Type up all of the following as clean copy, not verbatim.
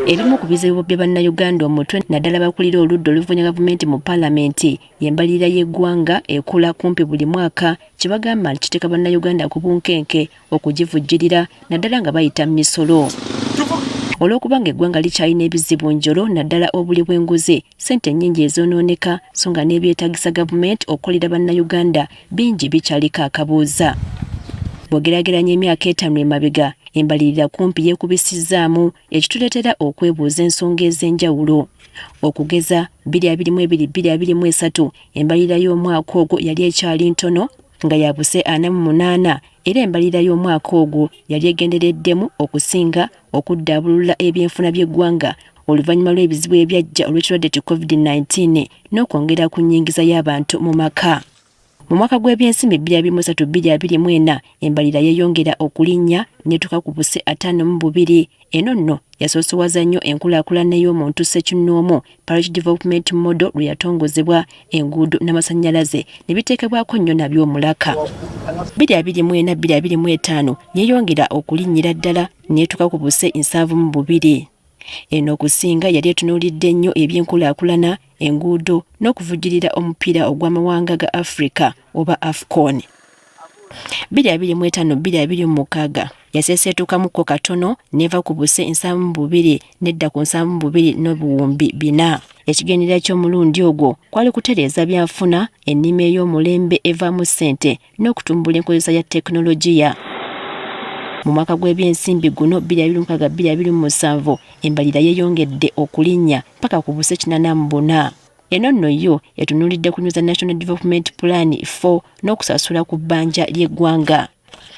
Ebimu ku bizibu bya bannayuganda omutwe naddala bakulira oludda oluvunya gavumenti mu paalamenti y'embalirira y'eggwanga ekula kumpi buli mwaka kye bagamba kiteeka bannayuganda ku bunkenke okugivujjirira naddala nga bayita misolo. Olw'okubanga eggwanga likyalina ebizibu njolo naddala obuli bw'enguzi, ssente nnyingi ezoonooneka so nga n'ebyetaagisa gavumenti okukolera bannayuganda bingi bikyaliko akabuuza. Bw'ogeraageranya emyaka 5 emabega, embalirira kumpi yeekubisizzaamu ekituleetera okwebuuza ensonga ez'enjawulo. Okugeza 2022-2023 embalirira y'omwaka ogwo yali ekyali ntono nga yabuse 48 era embalirira y'omwaka ogwo yali egendereddemu okusinga okuddaabulula ebyenfuna by'eggwanga oluvannyuma lw'ebizibu ebyajja olw'ekirwadde ki COVID-19 n'okwongera ku nnyingiza y'abantu mu maka. Mu mwaka gw'ebyensimbi 2023-2024 embalirira yeeyongera okulinnya n'etuuka ku buse 52. Eno nno yasoosowaza nnyo enkulaakulana y'omuntu ssekinnoomu parish development model lwe yatongozebwa, enguudo n'amasannyalaze ne biteekebwako nnyo nabyo omulaka. 2024-2025 yeeyongera okulinnyira ddala n'etuuka ku buse 72. Eno okusinga yali etunuulidde nnyo eby'enkulaakulana, enguudo n'okuvujjirira omupiira ogw'amawanga ga Africa oba AFCON. 2025-2026 yaseeseetukamukko katono n'eva ku buse 72 n'edda ku 72,400. Ekigendererwa ky'omulundi ogwo kwali kutereeza byanfuna, ennima ey'omulembe evaamu ssente n'okutumbula enkozesa ya tekinologiya. Mu mwaka gw'ebyensimbi guno 2026-2027 embalirira yeeyongedde okulinnya paka ku buse 84. Eno nno yo yatunuulidde kunyuza National Development Plan 4 n'okusasula ku bbanja ly'eggwanga.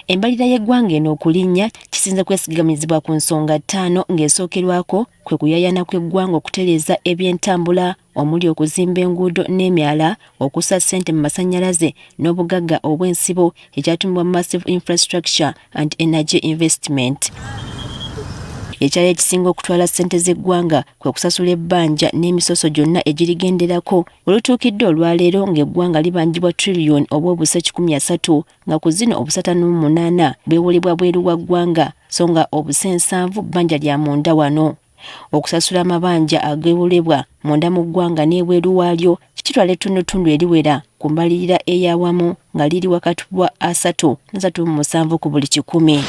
Embalirira y'eggwanga eno okulinnya kisinze kwesigamizibwa ku nsonga 5 ng'esookerwako kwe kuyaayana kw'eggwanga okutereeza eby'entambula omuli okuzimba enguudo n'emyala, okussa ssente mu masannyalaze n'obugagga obw'ensibo ekyatumbwa Massive Infrastructure and Energy Investment. Ekyali ekisinga okutwala ssente z'eggwanga kwe kusasula ebbanja n'emisoso gyonna egirigenderako olutuukidde olwaleero ng'eggwanga libanjibwa trillion oba obuse 13 nga ku zino obuse 58 bwewolebwa bweru wa ggwanga so nga obuse 7 bbanja lya munda wano. Okusasula amabanja ageewolebwa munda mu ggwanga n'ebweru waalyo kitwala ettundutundu eriwera ku mbalirira ey'awamu nga liri wakati wa 3 na 3.7 ku buli 100.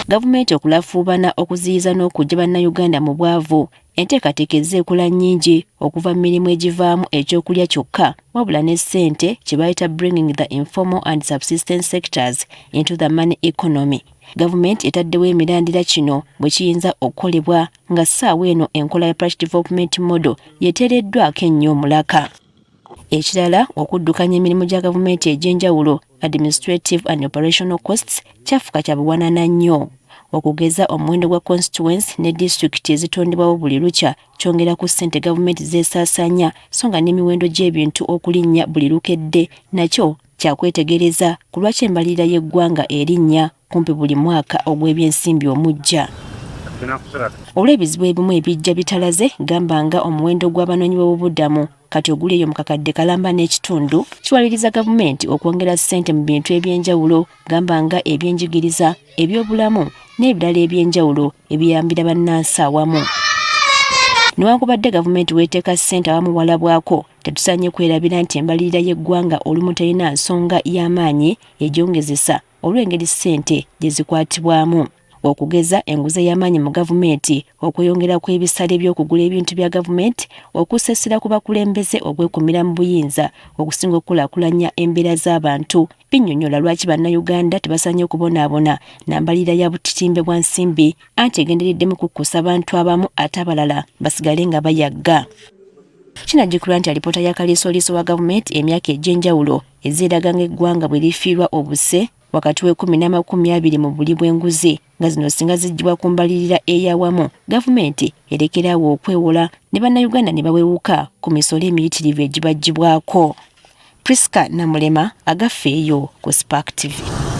Gavumenti okulafuubana okuziyiza n'okujja bannayuganda mu bwavu, enteekateeka ez'ekola nnyingi okuva mu mirimu egivaamu ekyokulya kyokka wabula ne ssente kye bayita bringing the informal and subsistence sectors into the money economy. Gavumenti etaddewo emirandira kino bwe kiyinza okukolebwa nga ssaawa eno enkola ya parish development model yeteereddwako ennyo omulaka. Ekirala okuddukanya emirimu gya gavumenti egy'enjawulo administrative and operational costs kyafuuka kya buwanana nnyo. Okugeza omuwendo gwa constituency ne district ezitondebwawo buli lukya kyongera ku ssente gavumenti zeesaasaanya so nga n'emiwendo gy'ebintu okulinnya buli lukedde nakyo kyakwetegereza ku lwaki embalirira y'eggwanga erinnya kumpi buli mwaka ogw'ebyensimbi omujja. Olw'ebizibu ebimu ebijja bitalaze gamba nga omuwendo gw'abanoonyiboobubudamu kati oguli eyo mu kakadde kalamba n'ekitundu kiwaliriza gavumenti okwongera ssente mu bintu eby'enjawulo gamba nga ebyenjigiriza, ebyobulamu n'ebirala eby'enjawulo ebiyambira bannansi awamu. Newankubadde gavumenti weeteeka ssente awamu walabwako, tetusaanye kwerabira nti embalirira y'eggwanga olumu terina nsonga y'amaanyi egyongezesa olw'engeri ssente gye zikwatibwamu. Okugeza enguzi y'amaanyi mu gavumenti, okweyongera kw'ebisale by'okugula ebintu bya gavumenti, okusesera ku bakulembeze okwekumira mu buyinza, okusinga okukulaakulanya embeera z'abantu, binnyonnyola lwaki bannayuganda tebasaanye okubonaabona na mbalirira ya butitimbe bwa nsimbi anti egendereddemu kukkusa abantu abamu ate abalala basigale nga bayagga. Kinajjukirwa nti alipoota ya kaliisoliiso wa gavumenti emyaka egy'enjawulo ezeeraga ng'eggwanga bwe lifiirwa obuse wakati w'10 na 20 mu buli bw'enguzi nga zino singa ziggyibwa ku mbalirira ey'awamu, gavumenti erekeraawo okwewola ne bannayuganda ne bawewuka ku misolo emiyitirivu egibaggyibwako. Priska Namulema agaffeeyo ku Spark TV.